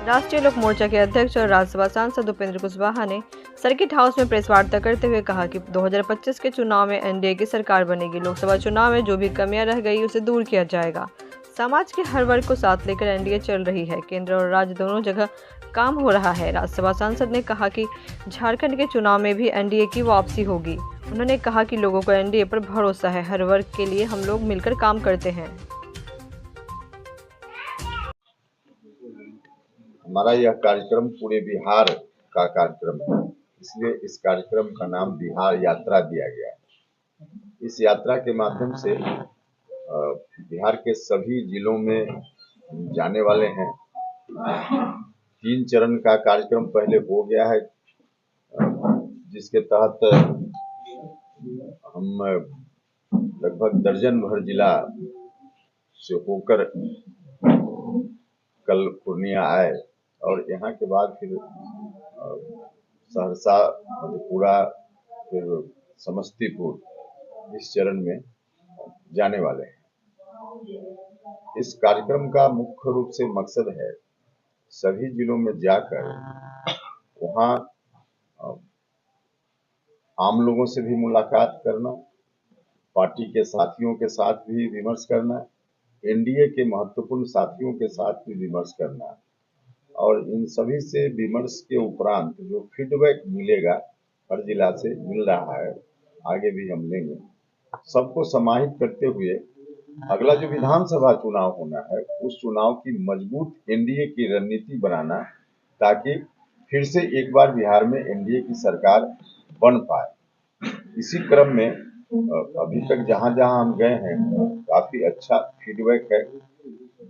राष्ट्रीय लोक मोर्चा के अध्यक्ष और राज्यसभा सांसद उपेंद्र कुशवाहा ने सर्किट हाउस में प्रेस वार्ता करते हुए कहा कि 2025 के चुनाव में एनडीए की सरकार बनेगी। लोकसभा चुनाव में जो भी कमियां रह गई उसे दूर किया जाएगा। समाज के हर वर्ग को साथ लेकर एनडीए चल रही है। केंद्र और राज्य दोनों जगह काम हो रहा है। राज्यसभा सांसद ने कहा कि झारखंड के चुनाव में भी एनडीए की वापसी होगी। उन्होंने कहा कि लोगों को एनडीए पर भरोसा है। हर वर्ग के लिए हम लोग मिलकर काम करते हैं। हमारा यह कार्यक्रम पूरे बिहार का कार्यक्रम है, इसलिए इस कार्यक्रम का नाम बिहार यात्रा दिया गया है। इस यात्रा के माध्यम से बिहार के सभी जिलों में जाने वाले हैं। 3 चरण का कार्यक्रम पहले हो गया है, जिसके तहत हम लगभग दर्जन भर जिला से होकर कल पूर्णिया आए और यहाँ के बाद फिर सहरसा, मधेपुरा, फिर समस्तीपुर इस चरण में जाने वाले हैं। इस कार्यक्रम का मुख्य रूप से मकसद है सभी जिलों में जाकर वहाँ आम लोगों से भी मुलाकात करना, पार्टी के साथियों के साथ भी विमर्श करना, एनडीए के महत्वपूर्ण साथियों के साथ भी विमर्श करना और इन सभी से विमर्श के उपरांत जो फीडबैक मिलेगा, हर जिला से मिल रहा है, आगे भी हम लेंगे, सबको समाहित करते हुए अगला जो विधानसभा चुनाव होना है उस चुनाव की मजबूत एनडीए की रणनीति बनाना, ताकि फिर से एक बार बिहार में एनडीए की सरकार बन पाए। इसी क्रम में अभी तक जहां जहां हम गए हैं काफी अच्छा फीडबैक है।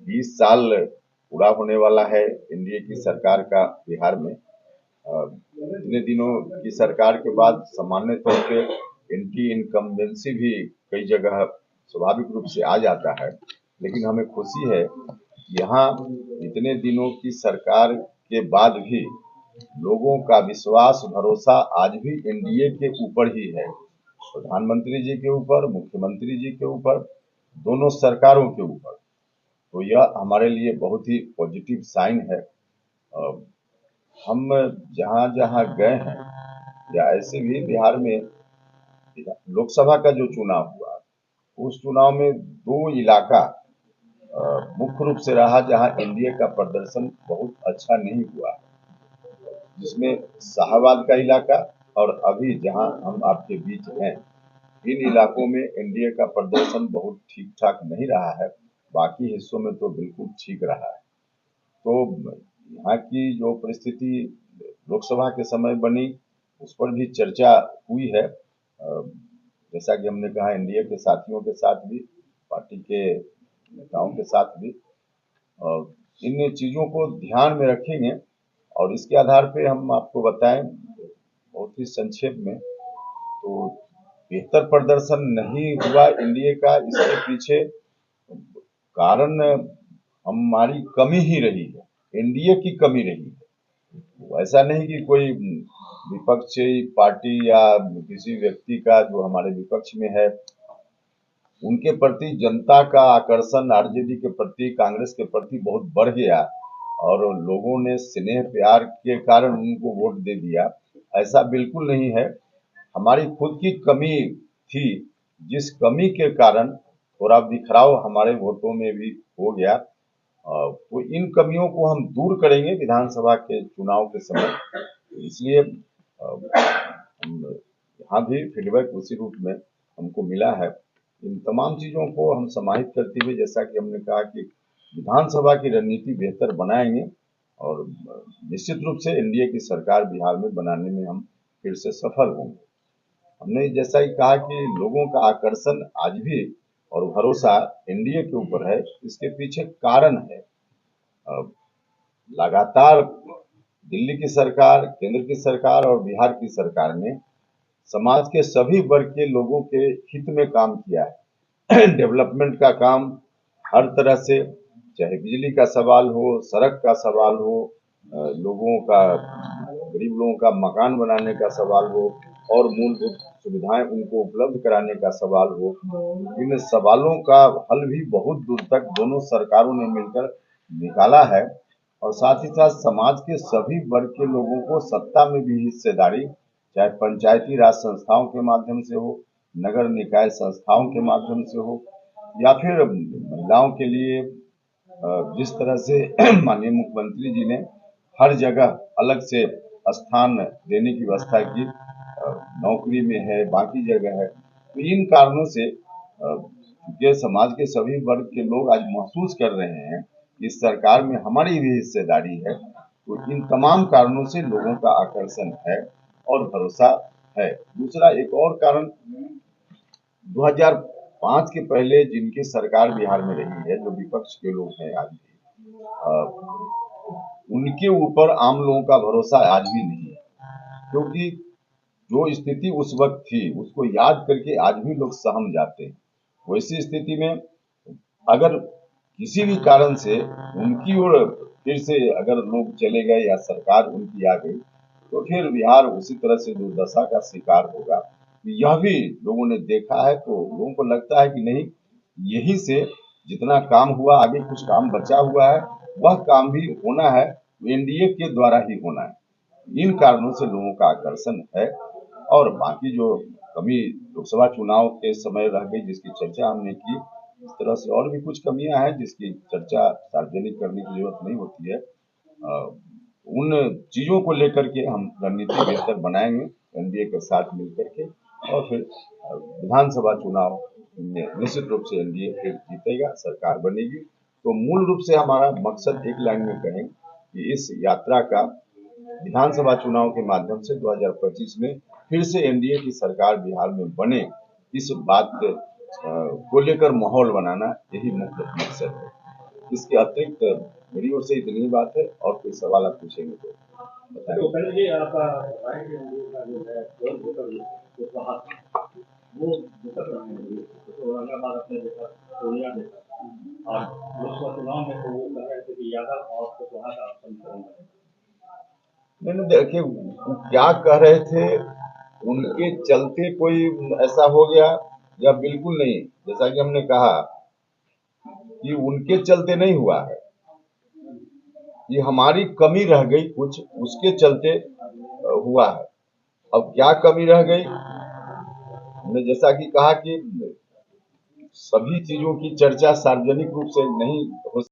20 साल पूरा होने वाला है एनडीए की सरकार का बिहार में। इतने दिनों की सरकार के बाद सामान्य तौर पे एंटी इनकम्बेंसी भी कई जगह स्वाभाविक रूप से आ जाता है, लेकिन हमें खुशी है यहाँ इतने दिनों की सरकार के बाद भी लोगों का विश्वास भरोसा आज भी एनडीए के ऊपर ही है। प्रधानमंत्री जी के ऊपर, मुख्यमंत्री जी के ऊपर, दोनों सरकारों के ऊपर। तो यह हमारे लिए बहुत ही पॉजिटिव साइन है। हम जहाँ जहाँ गए हैं या ऐसे भी बिहार में लोकसभा का जो चुनाव हुआ उस चुनाव में 2 इलाका मुख्य रूप से रहा जहाँ एनडीए का प्रदर्शन बहुत अच्छा नहीं हुआ, जिसमें शाहाबाद का इलाका और अभी जहाँ हम आपके बीच हैं, इन इलाकों में एनडीए का प्रदर्शन बहुत ठीक ठाक नहीं रहा है। बाकी हिस्सों में तो बिल्कुल ठीक रहा है। तो यहाँ की जो परिस्थिति लोकसभा के समय बनी उस पर भी चर्चा हुई है। जैसा कि हमने कहा एनडीए के साथियों के साथ भी, पार्टी के नेताओं के साथ भी, इन चीजों को ध्यान में रखेंगे और इसके आधार पे हम आपको बताएं बहुत ही संक्षेप में। तो बेहतर प्रदर्शन नहीं हुआ एनडीए का, इसके पीछे कारण हमारी कमी ही रही है, एनडीए की कमी रही है। ऐसा नहीं कि कोई विपक्षी पार्टी या किसी व्यक्ति का जो हमारे विपक्ष में है उनके प्रति जनता का आकर्षण आरजेडी के प्रति, कांग्रेस के प्रति बहुत बढ़ गया और लोगों ने स्नेह प्यार के कारण उनको वोट दे दिया, ऐसा बिल्कुल नहीं है। हमारी खुद की कमी थी, जिस कमी के कारण थोड़ा बिखराव हमारे वोटों में भी हो गया। तो इन कमियों को हम दूर करेंगे विधानसभा के चुनाव के समय, इसलिए यहाँ भी फीडबैक उसी रूप में हमको मिला है। इन तमाम चीजों को हम समाहित करते हुए, जैसा कि हमने कहा कि विधानसभा की रणनीति बेहतर बनाएंगे और निश्चित रूप से एनडीए की सरकार बिहार में बनाने में हम फिर से सफल होंगे। हमने जैसा ही कहा कि लोगों का आकर्षण आज भी और भरोसा एनडीए के ऊपर है, इसके पीछे कारण है लगातार दिल्ली की सरकार, केंद्र की सरकार और बिहार की सरकार ने समाज के सभी वर्ग के लोगों के हित में काम किया है। डेवलपमेंट का काम हर तरह से, चाहे बिजली का सवाल हो, सड़क का सवाल हो, लोगों का, गरीब लोगों का मकान बनाने का सवाल हो और मूलभूत सुविधाएं उनको उपलब्ध कराने का सवाल हो, इन सवालों का हल भी बहुत दूर तक दोनों सरकारों ने मिलकर निकाला है और साथ ही साथ समाज के सभी वर्ग के लोगों को सत्ता में भी हिस्सेदारी, चाहे पंचायती राज संस्थाओं के माध्यम से हो, नगर निकाय संस्थाओं के माध्यम से हो, या फिर महिलाओं के लिए जिस तरह से माननीय मुख्यमंत्री जी ने हर जगह अलग से स्थान देने की व्यवस्था की, नौकरी में है, बाकी जगह है। तो इन कारणों से ये समाज के सभी वर्ग के लोग आज महसूस कर रहे हैं कि इस सरकार में हमारी भी हिस्सेदारी है। तो इन तमाम कारणों से लोगों का आकर्षण है और भरोसा है। दूसरा एक और कारण 2005 के पहले जिनकी सरकार बिहार में रही है, जो विपक्ष के लोग हैं आज भी, उनके ऊपर आम लोगों का भरोसा आज भी नहीं है, क्योंकि जो स्थिति उस वक्त थी उसको याद करके आज भी लोग सहम जाते हैं। वैसी स्थिति में अगर किसी भी कारण से उनकी ओर फिर से अगर लोग चले गए या सरकार उनकी आ गई, तो फिर बिहार उसी तरह से दुर्दशा का शिकार होगा। यह भी लोगों ने देखा है, तो लोगों को लगता है कि नहीं, यही से जितना काम हुआ, आगे कुछ काम बचा हुआ है, वह काम भी होना है, एनडीए के द्वारा ही होना है। इन कारणों से लोगों का आकर्षण है। और बाकी जो कमी लोकसभा चुनाव के समय रह गई, जिसकी चर्चा हमने की, इस तरह से और भी कुछ कमियां हैं जिसकी चर्चा सार्वजनिक करने की जरूरत नहीं होती है। उन चीजों को लेकर के हम रणनीति बेहतर बनाएंगे एनडीए के साथ मिलकर के, और फिर विधानसभा चुनाव में निश्चित रूप से एनडीए फिर जीतेगा, सरकार बनेगी। तो मूल रूप से हमारा मकसद एक लाइन में कहें कि इस यात्रा का विधानसभा चुनाव के माध्यम से 2025 में फिर से एनडीए की सरकार बिहार में बने, इस बात को लेकर माहौल बनाना, यही मुख्य मकसद है। इसके अतिरिक्त मेरी ओर से इतनी ही बात है, और कोई सवाल आप पूछेंगे तो बताएं। तो पहले जी आपका जो है वो वोटर रहेंगे, तो औरंगाबाद अपने देखा, पूर्णिया देखा, और लोकसभा चुनाव में तो वो कह रहे थे कि यादव और कुशवाहा का समीकरण बनेगा। मैंने देखिए वो क्या कह रहे थे, उनके चलते कोई ऐसा हो गया या बिल्कुल नहीं। जैसा कि हमने कहा कि उनके चलते नहीं हुआ है, ये हमारी कमी रह गई कुछ, उसके चलते हुआ है। अब क्या कमी रह गई, हमने जैसा कि कहा कि सभी चीजों की चर्चा सार्वजनिक रूप से नहीं हो